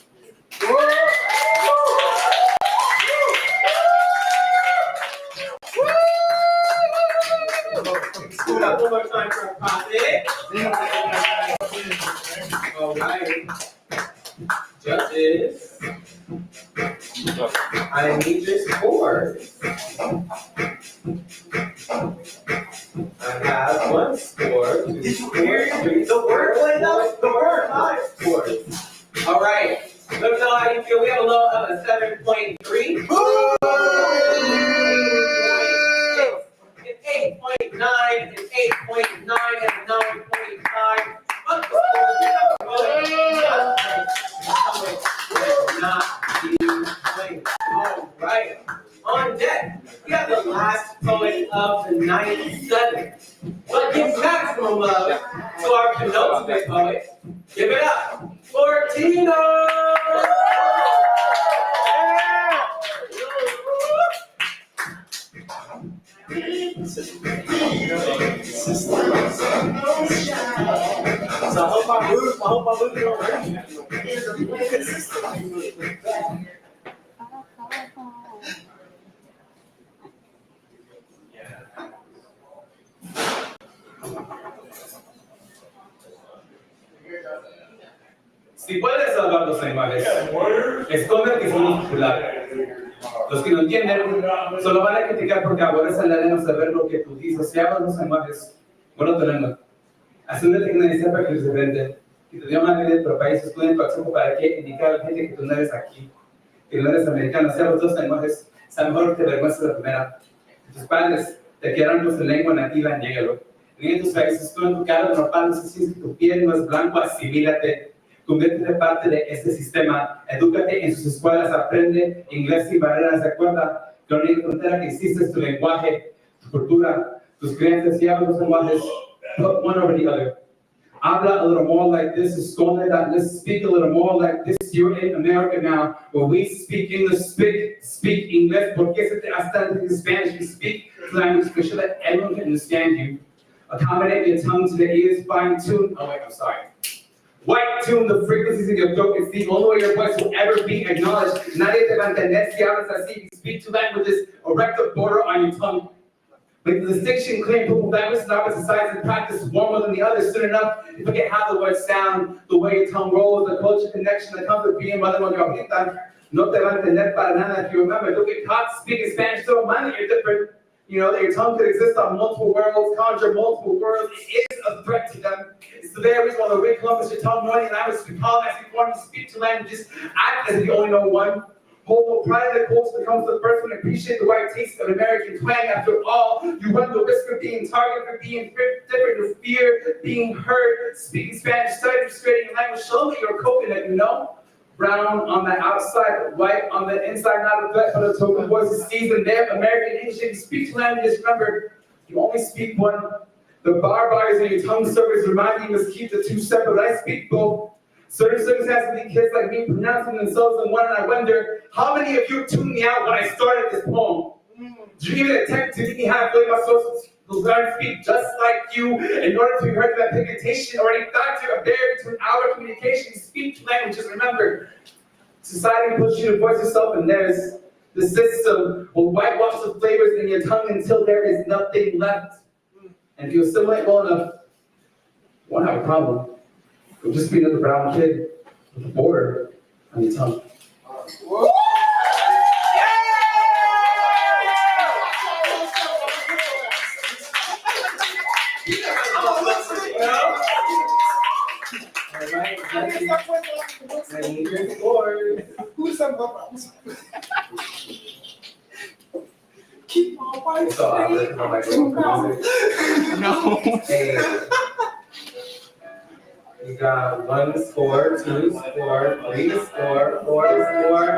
One more time for a profit. All right. Judges, I need your scores. I have 1 score, 2 scores, 3 scores, 4 scores. All right. Let me know how you feel. We have a low of a 7.3. 8.9 and 8.9 and 9.5. All right. On deck, we have the last poet of the 97th. But give maximum love to our penultimate poet. Give it up for Tino! So I hope I move don't hurt you. Si puedes salvar los animales, esconde que somos populares. Los que no entienden solo van a criticar porque aborrecen la lengua saber lo que tú dices. Si hablas los lenguajes, bueno, tu lengua. Asúmete que nadie sepa que eres diferente. Y tu idioma viene de otro país, estudia en tu acento para que indicar a la gente que tú no eres aquí, que no eres americano. Si hablas dos lenguajes, a lo mejor te avergüenzas la primera. Tus padres te quedaron con tu lengua nativa, niégalo. En tus países, tú en tu cara normal, no sé si es que tu piel no es blanco, asimílate. Conviértete parte de este sistema, edúcate en sus escuelas, aprende inglés sin barreras, recuerda que la única frontera que existe es tu lenguaje, tu cultura, tus creencias, y habla los lenguajes, put one over the other. Habla a little more like this, esconde that, let's speak a little more like this. You're in America now, where we speak English, speak English, porque se te hasta in Spanish, you speak language, make sure that everyone can understand you. Accommodate your tongue to the ears, fine tune, white tune the frequencies in your throat. It's the only way your voice will ever be acknowledged. Nadie te va a entender si hablas así. You speak two languages, erect a border on your tongue. Make the distinction clear. People languages and opposite sides and practice one more than the other. Soon enough, you forget how the words sound, the way your tongue rolls, the culture connection, the comfort being mother on your ahorita. No te va a entender para nada if you remember. Don't get caught speaking Spanish so mind that you're different. You know, that your tongue could exist on multiple worlds, conjure multiple worlds. It is a threat to them. It's the very reason why the Rick Columbus, your tongue, knowing language, we colonize, we form, you speak two languages, act as if you only know one. Hold no pride in the culture becomes the first one, appreciate the white taste of American twang. After all, you run the risk of being targeted for being different, the fear, being heard, speaking Spanish, studying, frustrating language, show that you're a coconut, you know? Brown on the outside, white on the inside, not a threat, but a token voice is seasoned there. American English, if you speak two languages, remember, you only speak one. The barbars in your tongue service remind you must keep the two separate, but I speak both. Certain circumstances need kids like me pronouncing themselves in one, and I wonder, how many of you tuned me out when I started this poem? Did you even attempt to meet me halfway? My sources will learn to speak just like you in order to be heard that pigmentation or any factor of barrier to our communication. Speak languages. Remember, society puts you to voice yourself, and there's the system will whitewash the flavors in your tongue until there is nothing left. And if you assimilate well enough, you won't have a problem. You'll just be another brown kid with a border on your tongue. Who's some keep my wife No. Hey. You got 1 score, 2 score, 3 score, 4 score.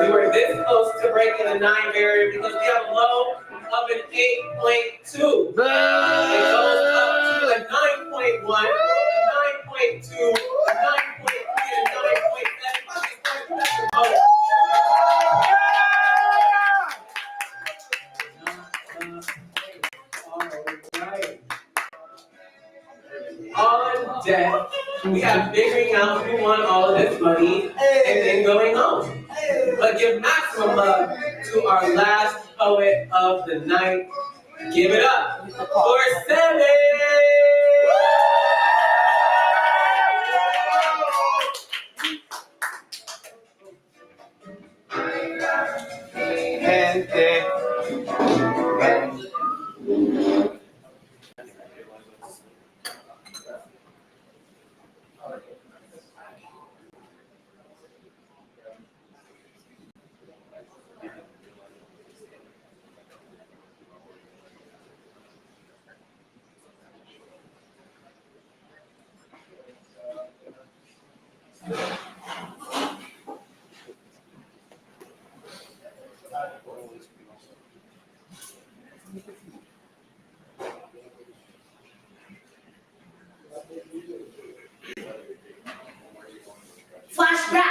We were this close to breaking the 9 barrier because we have a low of an 8.2. It goes up to a 9.1, a 9.2, a 9.3, and a 9.7. On deck, we have figuring out who won all of this money and then going home. But give maximum love to our last poet of the night. Give it up for Sally! Flashback.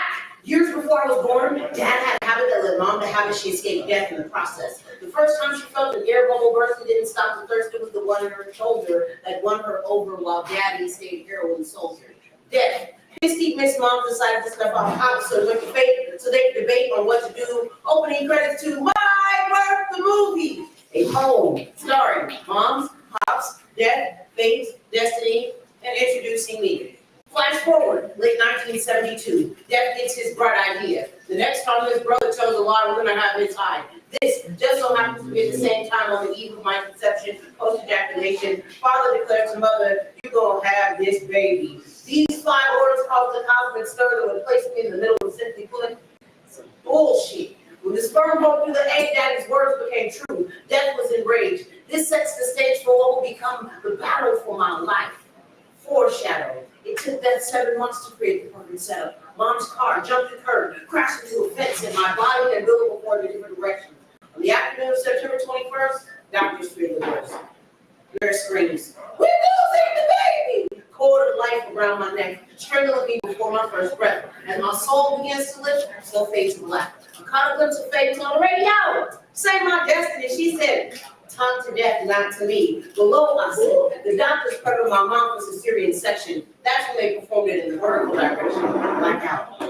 Years before I was born, Dad had a habit that led Mom to have, she escaped death in the process. The first time she felt an air bubble burst and didn't stop the thirst, it was the one in her shoulder that won her over while Daddy stayed heroin soldier. Death. Pissed Miss Mom decided to step off opposite went to fate so they could debate on what to do. Opening credits to My Birth, the movie. A poem starring Moms, Pops, Death, Fate, Destiny, and introducing me. Flash forward, late 1970. 72. Death gets his bright idea. The next time his brother chose a lie, we're gonna have his hide. This just so happens to be at the same time on the eve of my conception, post-ejaculation. Father declared to mother, "You gonna have this baby." These 5 orders caused a cosmic stir that would place me in the middle of simply put some bullshit. When the sperm broke through the egg, Daddy's words became true. Death was enraged. This sets the stage for what will become the battle for my life. Foreshadow. It took Death 7 months to create the perfect setup. Mom's car jumped the curb, crashed into a fence, and my body and umbilical cord in different directions. On the afternoon of September 21st, doctors feared the worst. Nurse screams, "We're losing the baby!" Cord of life around my neck, strangling me before my first breath. As my soul begins to lift, so fades to black. I caught a glimpse of fate on the radio. Say my destiny, she said. Tongue to death, not to me. Below, I said, the doctors covered my mouth with a cesarean section. That's when they performed it in the vertical direction. Blackout.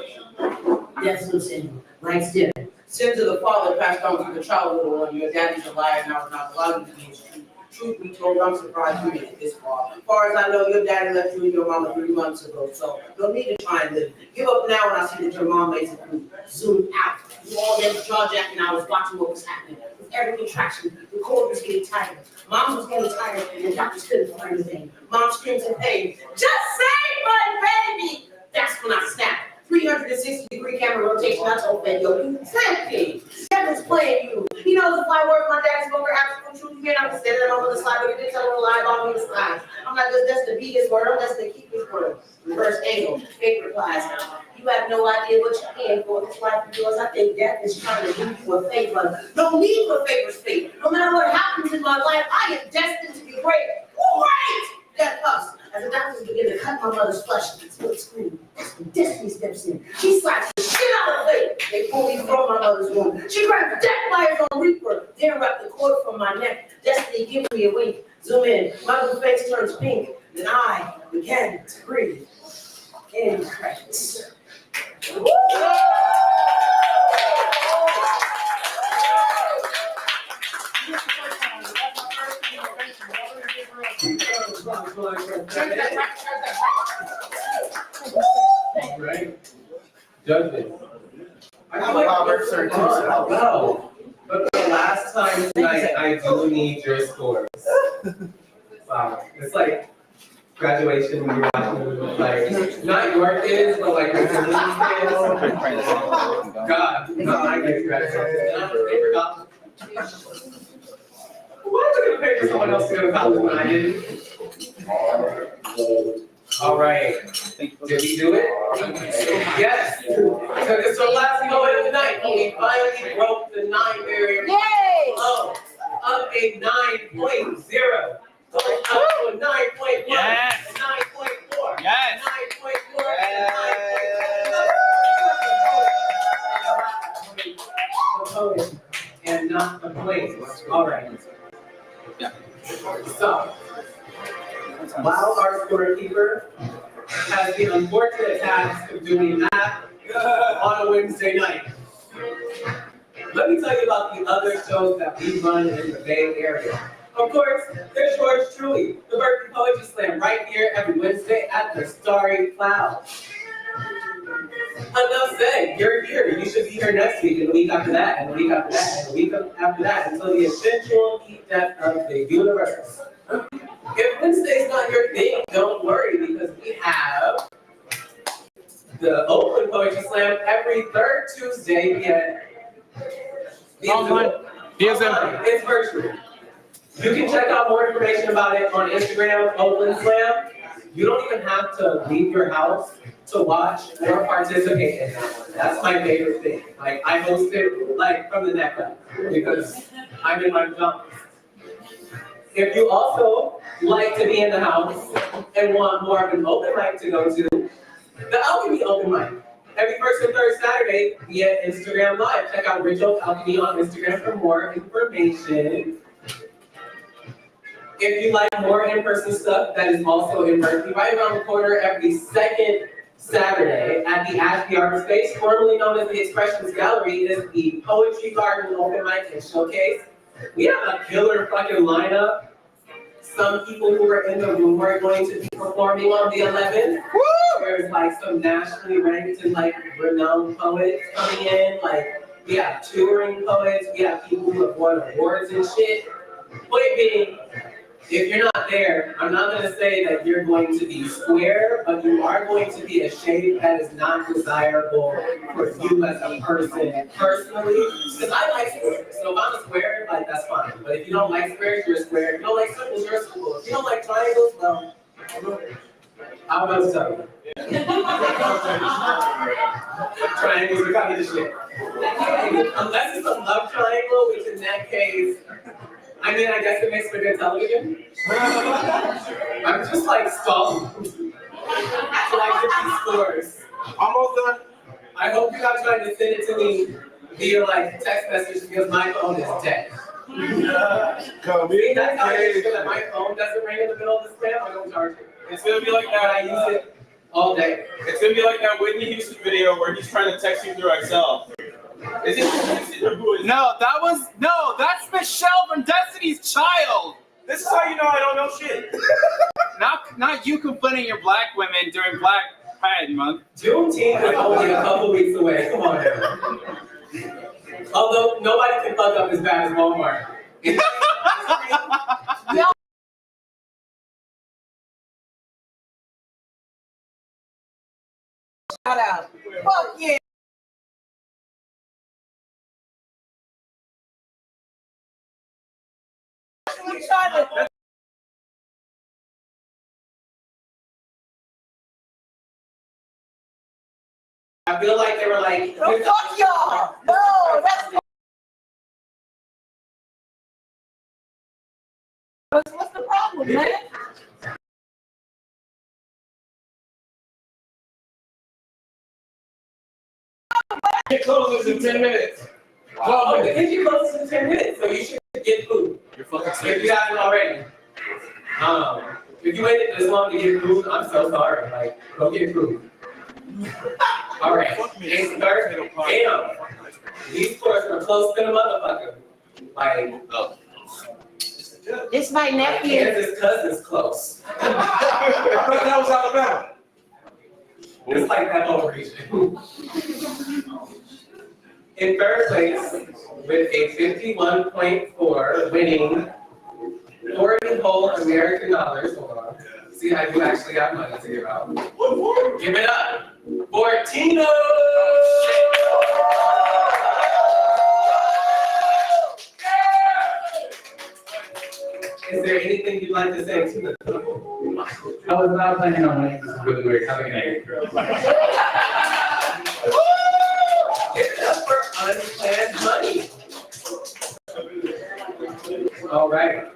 Death looks in, lights dim. Sins of the father passed on to the child, little one. Your daddy's a liar, and I was not allowed to be his truth. Truth be told, I'm surprised you made it this far. As far as I know, your daddy left you and your mama 3 months ago, so no need to try and live. Give up now when I see that your mom makes it through. Zoom out. You all there jaw-jacking, I was watching what was happening. With every contraction, the cord was getting tighter. Mom was getting tired, and doctors couldn't find anything. Mom screams in pain, "Just save my baby!" That's when I snapped. 360-degree camera rotation. I told Ben, "Yo, you tripping. Devil's playing you. He knows if I work my daddy's over absolute truth, you can't understand that I'm on the side, but he didn't tell him to lie about me this time. I'm not just destined to be his word, I'm destined to keep his word." Reverse angle, fake replies. "You have no idea what you're paying for this life of yours. I think death is trying to do you a favor. No need for favors, fate. No matter what happens in my life, I am destined to be great. Great!" Death puffs. As the doctors begin to cut my mother's flesh, split scream. Destiny steps in. She slaps the shit out of it. They pull me from my mother's womb. She grabs the death wires on Reaper. Then wrap the cord from my neck. Destiny gives me a wink. Zoom in. My blue face turns pink. Then I begin to breathe. In credits. Right? Judges. I'm a Robert, sir, too, so. No. But the last time tonight, I do need your scores. Wow. It's like graduation when you're watching, like, not your kids, but like your siblings' kids. God, not my kids graduation. Why would you pay for someone else to go to college when I didn't? All right. Did we do it? Yes. So it's the last moment of the night. We finally broke the 9 barrier. Yay! Oh, up a 9.0. Going up to a 9.1. Yes. A 9.4. Yes. 9.4. And not a place. All right. Yeah. So, while our scorekeeper has the unfortunate task of doing math on a Wednesday night, let me tell you about the other shows that we run in the Bay Area. Of course, there's yours truly, the Berkeley Poetry Slam, right here every Wednesday at the Starry Cloud. Enough said, you're here. You should be here next week, and the week after that, and the week after that, and the week after that, until the eventual peak depth of the universe. If Wednesday's not your thing, don't worry, because we have the Oakland Poetry Slam every 3rd Tuesday via Online. Zoom. It's virtual. You can check out more information about it on Instagram, Oakland Slam. You don't even have to leave your house to watch or participate in that one. That's my favorite thing. Like, I host it like from the neck up because I'm in my pajamas. If you also like to be in the house and want more of an open mic to go to, the Alchemy Open Mic. Every first and third Saturday via Instagram Live. Check out Rich Oak Alchemy on Instagram for more information. If you like more in-person stuff, that is also in Berkeley, right around the corner every 2nd Saturday at the Ashby Art Space, formerly known as the Expressions Gallery, is the Poetry Garden Open Mic and Showcase. We have a killer fucking lineup. some people who were in the room are going to be performing on the 11th. There's like some nationally ranked and like renowned poets coming in. Like we have touring poets, we have people who have won awards and shit. Point being, if you're not there, I'm not gonna say that you're going to be square, but you are going to be a shape that is not desirable for you as a person personally. Because I like squares, so if I'm a square, like that's fine. But if you don't like squares, you're a square. If you don't like circles, you're a circle. If you don't like triangles, well, I'm about to tell you. Triangles are kind of the shit. Unless it's a love triangle, which in that case, I mean, I guess it makes for good television. I'm just like stalling to like get these scores. Almost done. I hope you're not trying to send it to me via like text message because my phone is dead. See, that's how it is that my phone doesn't ring in the middle of the spam. I don't charge it. It's gonna be like But I use it all day. It's gonna be like that Whitney Houston video where he's trying to text you through Excel. Is it Houston or who is it? No, that's Michelle from Destiny's Child. This is how you know I don't know shit. Not you complaining you're black women during Black Pride Month. Juneteenth is only a couple weeks away. Come on now. Although nobody can fuck up as bad as Walmart. Shout out. Fuck yeah. I feel like they were like, No, fuck y'all. No, that's what's the problem, man? It closes in 10 minutes. Well, the kitchen closes in 10 minutes, so you should get food. You're fucking If you haven't already. If you waited this long to get food, I'm so sorry. Like, go get food. All right. It's Thursday. Damn. These scores are close to the motherfucker. Like, It's my nephew. Kansas cousin's close. I thought that was Alabama. It's like that whole region. In third place, with a 51.4, winning 40 whole American dollars. Hold on. See, I do actually have money to give out. Give it up for Tino! Is there anything you'd like to say to the people? I was not planning on winning. Really weird coming in. Give it up for unplanned money. All right.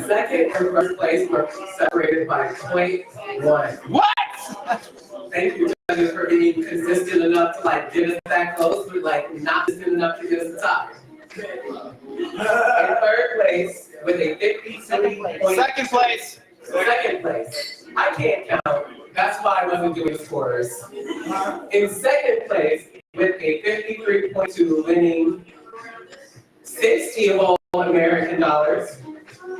Second and first place were separated by 0.1. What? Thank you, judges, for being consistent enough to like get us that close, but like not consistent enough to get us the top. In third place with a 53. Second place. Second place. I can't count. That's why I wasn't doing scores. In second place with a 53.2, winning 60 of all American dollars.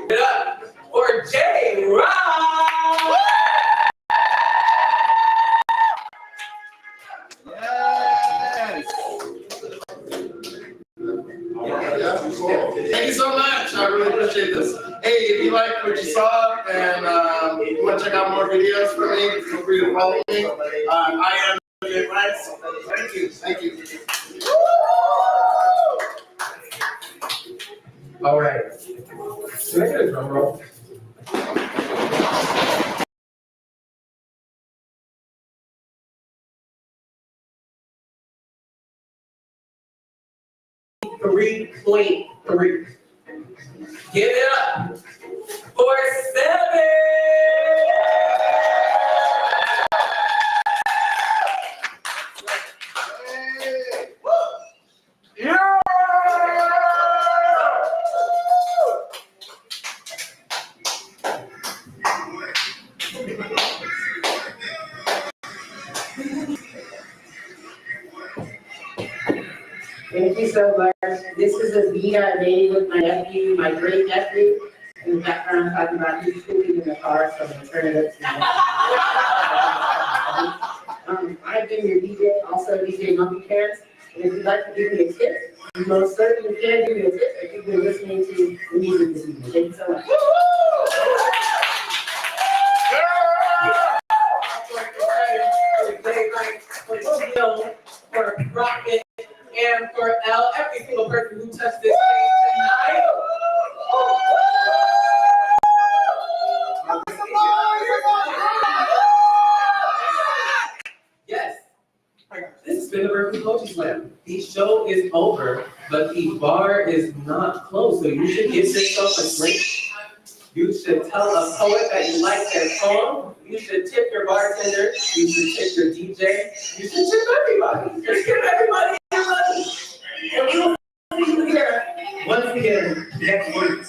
Give it up for J. Rob! Yes. Thank you so much. I really appreciate this. Hey, if you like what you saw and you want to check out more videos from me, feel free to follow me. I am Jay Rice. Thank you. Thank you. All right. Can I get a drum roll? .3. Give it up for 7. Yeah. Thank you so much. This is a beat I made with my nephew, my great nephew. In the background, talking about his cooking in the car, so I'm gonna turn it up to you. I've been your DJ, also DJ Monkey Pants. And if you'd like to give me a tip, you most certainly can give me a tip if you've been listening to the music this evening. Thank you so much. For Rocket and for L, every single person who touched this stage tonight. Yes. This has been the Berkeley Poetry Slam. The show is over, but the bar is not closed, so you should give yourself a drink. You should tell a poet that you like their poem. You should tip your bartender. You should tip your DJ. You should tip everybody. Just give everybody your money. And we will see you here once again next week.